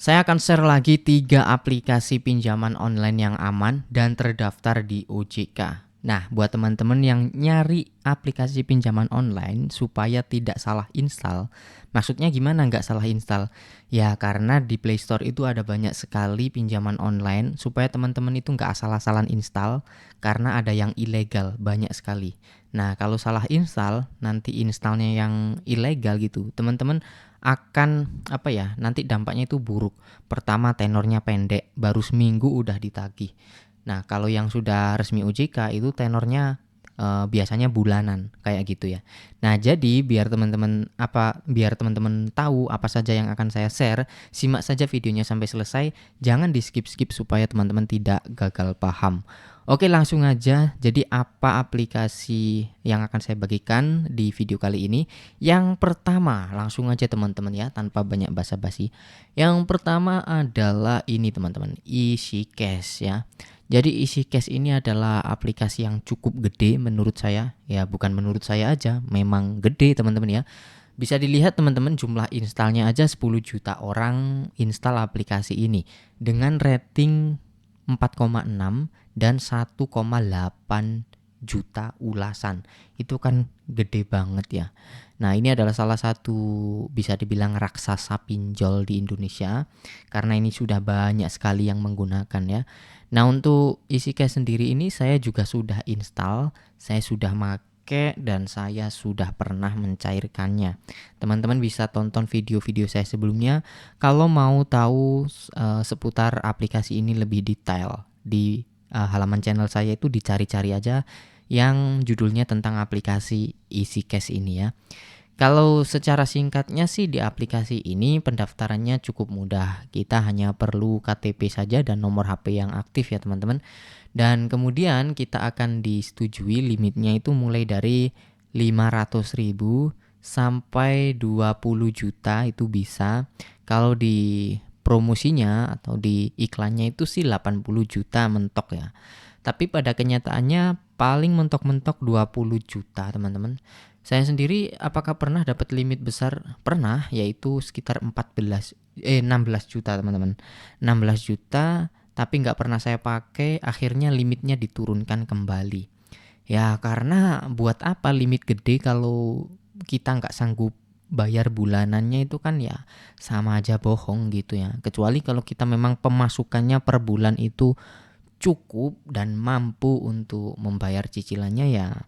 Saya akan share lagi 3 aplikasi pinjaman online yang aman dan terdaftar di OJK. Nah, buat teman-teman yang nyari aplikasi pinjaman online supaya tidak salah install, maksudnya gimana nggak salah install? Ya, karena di Play Store itu ada banyak sekali pinjaman online supaya teman-teman itu nggak asal-asalan install karena ada yang ilegal, banyak sekali. Nah, kalau salah install, nanti installnya yang ilegal gitu, teman-teman akan nanti dampaknya itu buruk. Pertama, tenornya pendek, baru seminggu udah ditagih. Nah, kalau yang sudah resmi OJK itu tenornya biasanya bulanan kayak gitu ya. Nah, jadi biar teman-teman tahu apa saja yang akan saya share, simak saja videonya sampai selesai, jangan di-skip-skip supaya teman-teman tidak gagal paham. Oke, langsung aja. Jadi apa aplikasi yang akan saya bagikan di video kali ini? Yang pertama, langsung aja teman-teman ya, tanpa banyak basa-basi. Yang pertama adalah ini teman-teman, EasyCash ya. Jadi EasyCash ini adalah aplikasi yang cukup gede menurut saya. Ya, bukan menurut saya aja, memang gede teman-teman ya. Bisa dilihat teman-teman, jumlah installnya aja 10 juta orang install aplikasi ini dengan rating 4,6 dan 1,8 juta ulasan. Itu kan gede banget ya. Nah, ini adalah salah satu bisa dibilang raksasa pinjol di Indonesia karena ini sudah banyak sekali yang menggunakan ya. Nah, untuk EasyCash sendiri ini saya juga sudah install, saya sudah make dan saya sudah pernah mencairkannya. Teman-teman bisa tonton video-video saya sebelumnya kalau mau tahu seputar aplikasi ini lebih detail. Di halaman channel saya itu dicari-cari aja yang judulnya tentang aplikasi EasyCash ini ya. Kalau secara singkatnya sih di aplikasi ini pendaftarannya cukup mudah. Kita hanya perlu KTP saja dan nomor HP yang aktif ya teman-teman. Dan kemudian kita akan disetujui limitnya itu mulai dari 500.000 sampai 20 juta itu bisa. Kalau di promosinya atau di iklannya itu sih 80 juta mentok ya. Tapi pada kenyataannya paling mentok-mentok 20 juta teman-teman. Saya sendiri apakah pernah dapat limit besar? Pernah, yaitu sekitar 16 juta teman-teman. 16 juta tapi nggak pernah saya pakai, akhirnya limitnya diturunkan kembali. Ya karena buat apa limit gede kalau kita nggak sanggup bayar bulanannya, itu kan ya sama aja bohong gitu ya. Kecuali kalau kita memang pemasukannya per bulan itu cukup dan mampu untuk membayar cicilannya, ya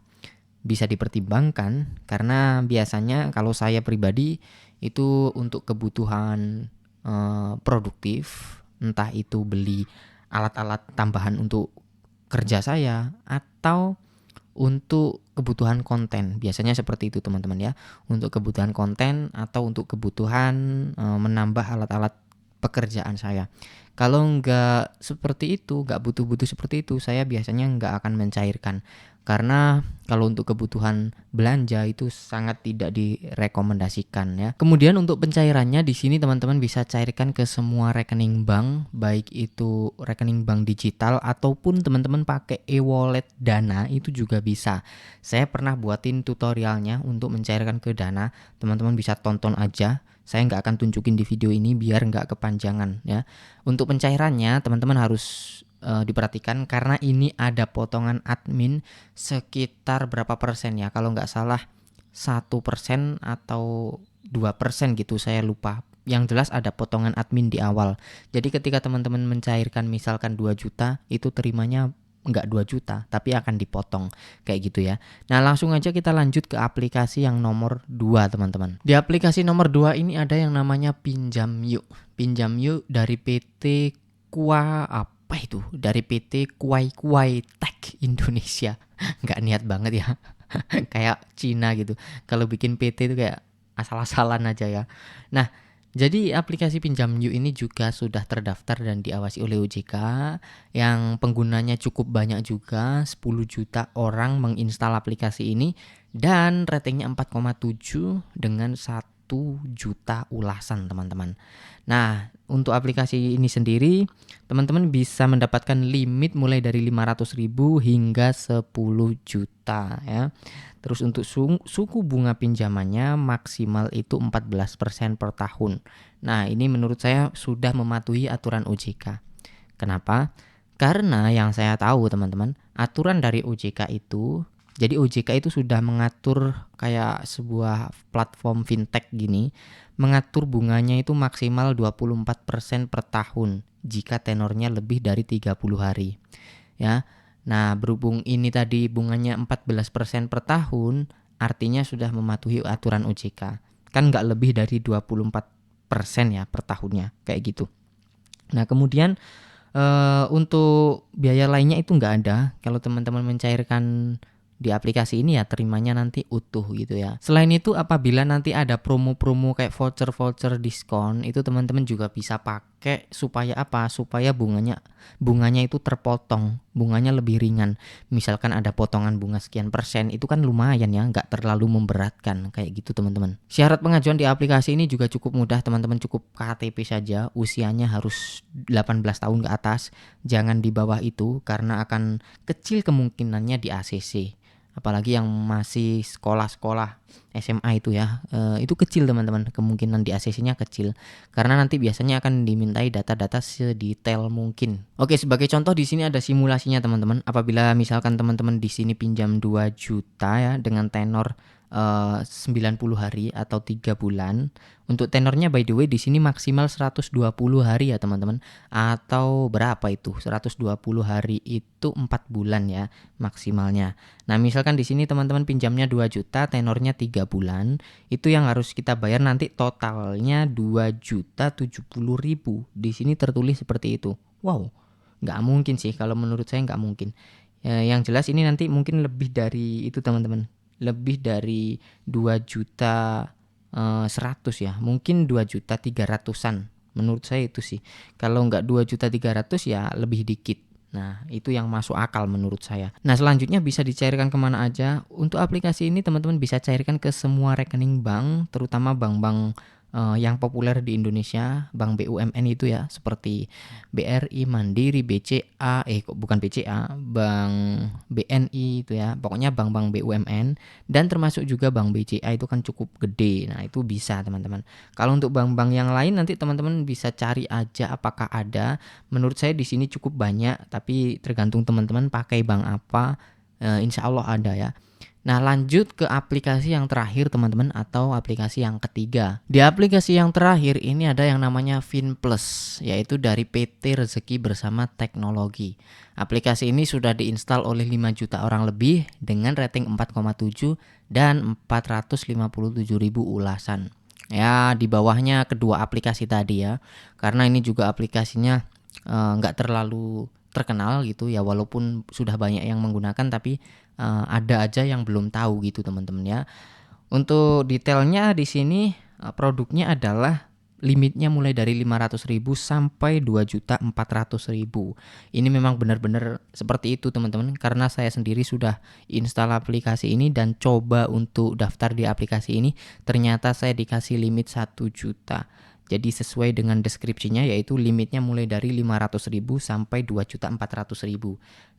bisa dipertimbangkan. Karena biasanya kalau saya pribadi itu untuk kebutuhan produktif, entah itu beli alat-alat tambahan untuk kerja saya atau untuk kebutuhan konten. Biasanya seperti itu teman-teman ya. Untuk kebutuhan konten atau untuk kebutuhan menambah alat-alat pekerjaan saya. Kalau nggak seperti itu, nggak butuh-butuh seperti itu, saya biasanya nggak akan mencairkan. Karena kalau untuk kebutuhan belanja itu sangat tidak direkomendasikan ya. Kemudian untuk pencairannya di sini teman-teman bisa cairkan ke semua rekening bank, baik itu rekening bank digital ataupun teman-teman pakai e-wallet Dana itu juga bisa. Saya pernah buatin tutorialnya untuk mencairkan ke Dana, teman-teman bisa tonton aja. Saya nggak akan tunjukin di video ini biar nggak kepanjangan ya. Untuk pencairannya teman-teman harus diperhatikan karena ini ada potongan admin sekitar berapa persen ya. Kalau nggak salah 1% atau 2% gitu, saya lupa. Yang jelas ada potongan admin di awal. Jadi ketika teman-teman mencairkan misalkan 2 juta, itu terimanya nggak 2 juta, tapi akan dipotong kayak gitu ya. Nah, langsung aja kita lanjut ke aplikasi yang nomor 2 teman-teman. Di aplikasi nomor 2 ini ada yang namanya Pinjam Yuk. Pinjam Yuk dari PT Dari PT Kuai Tech Indonesia. Nggak niat banget ya. Kayak Cina gitu. Kalau bikin PT itu kayak asal-asalan aja ya. Nah, jadi aplikasi Pinjam Yuk ini juga sudah terdaftar dan diawasi oleh OJK, yang penggunanya cukup banyak juga, 10 juta orang menginstal aplikasi ini dan ratingnya 4,7 dengan juta ulasan teman-teman. Nah, untuk aplikasi ini sendiri teman-teman bisa mendapatkan limit mulai dari 500.000 hingga 10 juta ya. Terus untuk suku bunga pinjamannya maksimal itu 14% per tahun. Nah, ini menurut saya sudah mematuhi aturan OJK. Kenapa? Karena yang saya tahu teman-teman, aturan dari OJK itu, jadi OJK itu sudah mengatur kayak sebuah platform fintech gini, mengatur bunganya itu maksimal 24% per tahun jika tenornya lebih dari 30 hari. Ya. Nah, berhubung ini tadi bunganya 14% per tahun, artinya sudah mematuhi aturan OJK. Kan nggak lebih dari 24% ya per tahunnya, kayak gitu. Nah, kemudian untuk biaya lainnya itu nggak ada. Kalau teman-teman mencairkan di aplikasi ini ya terimanya nanti utuh gitu ya. Selain itu apabila nanti ada promo-promo kayak voucher-voucher diskon, itu teman-teman juga bisa pakai supaya apa? Supaya bunganya itu terpotong, bunganya lebih ringan. Misalkan ada potongan bunga sekian persen, itu kan lumayan ya, nggak terlalu memberatkan kayak gitu teman-teman. Syarat pengajuan di aplikasi ini juga cukup mudah teman-teman, cukup KTP saja, usianya harus 18 tahun ke atas, jangan di bawah itu karena akan kecil kemungkinannya di ACC. Apalagi yang masih sekolah-sekolah SMA itu ya, itu kecil teman-teman, kemungkinan di ACC-nya kecil karena nanti biasanya akan dimintai data-data sedetail mungkin. Oke, sebagai contoh di sini ada simulasinya teman-teman. Apabila misalkan teman-teman di sini pinjam 2 juta ya dengan tenor 90 hari atau 3 bulan. Untuk tenornya by the way di sini maksimal 120 hari ya teman-teman. Atau berapa itu? 120 hari itu 4 bulan ya maksimalnya. Nah, misalkan di sini teman-teman pinjamnya 2 juta, tenornya 3 bulan, itu yang harus kita bayar nanti totalnya 2.070.000. Di sini tertulis seperti itu. Wow, nggak mungkin sih, kalau menurut saya nggak mungkin. Yang jelas ini nanti mungkin lebih dari itu teman-teman. Lebih dari 2 juta 100 ya, mungkin 2 juta 300-an. Menurut saya itu sih. Kalau nggak 2 juta 300 ya lebih dikit. Nah, itu yang masuk akal menurut saya. Nah, selanjutnya bisa dicairkan kemana aja. Untuk aplikasi ini teman-teman bisa cairkan ke semua rekening bank, terutama bank-bank yang populer di Indonesia, bank BUMN itu ya, seperti BRI, Mandiri, BCA, bukan BCA, Bank BNI itu ya, pokoknya bank-bank BUMN, dan termasuk juga bank BCA itu kan cukup gede. Nah, itu bisa teman-teman. Kalau untuk bank-bank yang lain nanti teman-teman bisa cari aja apakah ada. Menurut saya di sini cukup banyak, tapi tergantung teman-teman pakai bank apa. Insya Allah ada ya. Nah, lanjut ke aplikasi yang terakhir teman-teman, atau aplikasi yang ketiga. Di aplikasi yang terakhir ini ada yang namanya FinPlus, yaitu dari PT Rezeki Bersama Teknologi. Aplikasi ini sudah diinstal oleh 5 juta orang lebih dengan rating 4,7 dan 457.000 ulasan. Ya, di bawahnya kedua aplikasi tadi ya. Karena ini juga aplikasinya nggak terlalu terkenal gitu ya, walaupun sudah banyak yang menggunakan, tapi ada aja yang belum tahu gitu teman-teman ya. Untuk detailnya di sini produknya adalah limitnya mulai dari 500.000 sampai 2.400.000. Ini memang benar-benar seperti itu teman-teman, karena saya sendiri sudah install aplikasi ini dan coba untuk daftar di aplikasi ini, ternyata saya dikasih limit 1 juta. Jadi sesuai dengan deskripsinya, yaitu limitnya mulai dari 500.000 sampai 2.400.000.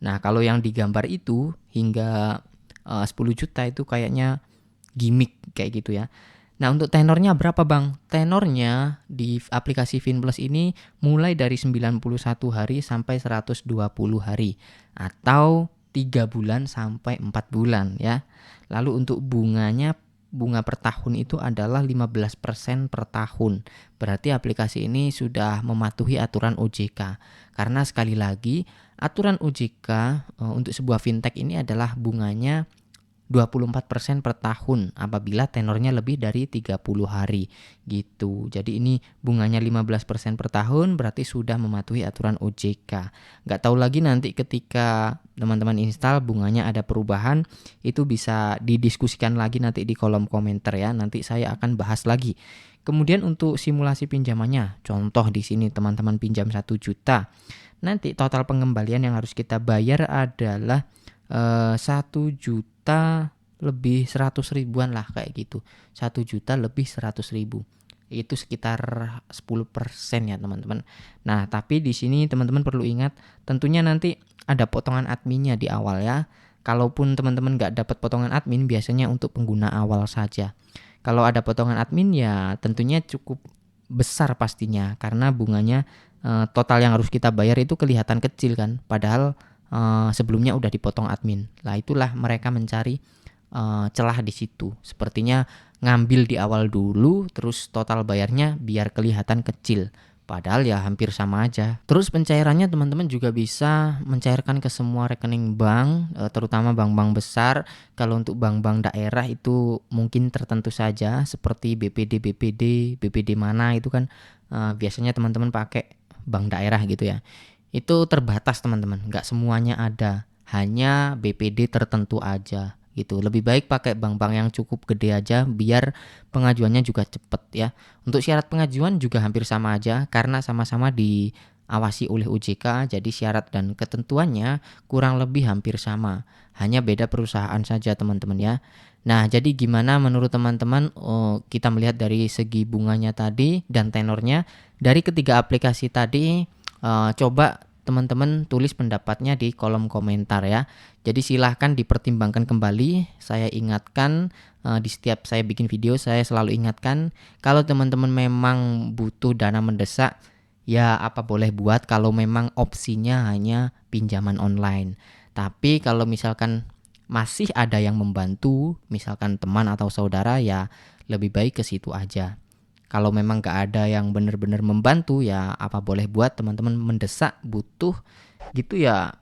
Nah, kalau yang digambar itu hingga 10 juta itu kayaknya gimmick kayak gitu ya. Nah, untuk tenornya berapa Bang? Tenornya di aplikasi FinPlus ini mulai dari 91 hari sampai 120 hari atau 3 bulan sampai 4 bulan ya. Lalu untuk bunga per tahun itu adalah 15% per tahun. Berarti aplikasi ini sudah mematuhi aturan OJK. Karena sekali lagi, aturan OJK untuk sebuah fintech ini adalah bunganya 24% per tahun apabila tenornya lebih dari 30 hari gitu. Jadi ini bunganya 15% per tahun, berarti sudah mematuhi aturan OJK. Nggak tahu lagi nanti ketika teman-teman install bunganya ada perubahan, itu bisa didiskusikan lagi nanti di kolom komentar ya. Nanti saya akan bahas lagi. Kemudian untuk simulasi pinjamannya, contoh di sini teman-teman pinjam 1 juta. Nanti total pengembalian yang harus kita bayar adalah 1 juta lebih 100 ribuan lah kayak gitu. 1 juta lebih 100 ribu. Itu sekitar 10% ya teman-teman. Nah, tapi di sini teman-teman perlu ingat, tentunya nanti ada potongan adminnya di awal ya. Kalaupun teman-teman nggak dapat potongan admin, biasanya untuk pengguna awal saja. Kalau ada potongan admin ya tentunya cukup besar pastinya, karena bunganya total yang harus kita bayar itu kelihatan kecil kan. Padahal sebelumnya udah dipotong admin. Lah itulah mereka mencari celah di situ. Sepertinya ngambil di awal dulu, terus total bayarnya biar kelihatan kecil. Padahal ya hampir sama aja. Terus pencairannya teman-teman juga bisa mencairkan ke semua rekening bank, terutama bank-bank besar. Kalau untuk bank-bank daerah itu mungkin tertentu saja, seperti BPD mana itu kan biasanya teman-teman pakai bank daerah gitu ya. Itu terbatas teman-teman, nggak semuanya ada. Hanya BPD tertentu aja gitu. Lebih baik pakai bank-bank yang cukup gede aja biar pengajuannya juga cepet ya. Untuk syarat pengajuan juga hampir sama aja karena sama-sama diawasi oleh OJK, jadi syarat dan ketentuannya kurang lebih hampir sama. Hanya beda perusahaan saja teman-teman ya. Nah, jadi gimana menurut teman-teman? Kita melihat dari segi bunganya tadi dan tenornya. Dari ketiga aplikasi tadi, coba teman-teman tulis pendapatnya di kolom komentar ya. Jadi silahkan dipertimbangkan kembali. Saya ingatkan di setiap saya bikin video, saya selalu ingatkan kalau teman-teman memang butuh dana mendesak, ya apa boleh buat kalau memang opsinya hanya pinjaman online. Tapi kalau misalkan masih ada yang membantu, misalkan teman atau saudara, ya lebih baik ke situ aja. Kalau memang gak ada yang benar-benar membantu, ya apa boleh buat, teman-teman mendesak butuh gitu ya.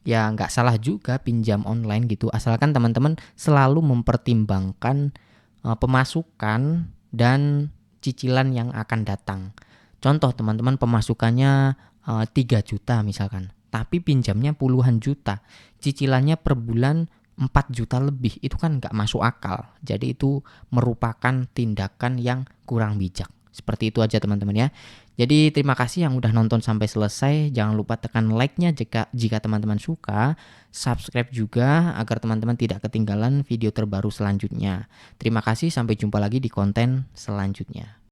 Ya nggak salah juga pinjam online gitu, asalkan teman-teman selalu mempertimbangkan pemasukan dan cicilan yang akan datang. Contoh teman-teman pemasukannya 3 juta misalkan, tapi pinjamnya puluhan juta, cicilannya per bulan 4 juta lebih, itu kan nggak masuk akal. Jadi itu merupakan tindakan yang kurang bijak. Seperti itu aja teman-teman ya. Jadi terima kasih yang udah nonton sampai selesai. Jangan lupa tekan like-nya jika teman-teman suka. Subscribe juga agar teman-teman tidak ketinggalan video terbaru selanjutnya. Terima kasih, sampai jumpa lagi di konten selanjutnya.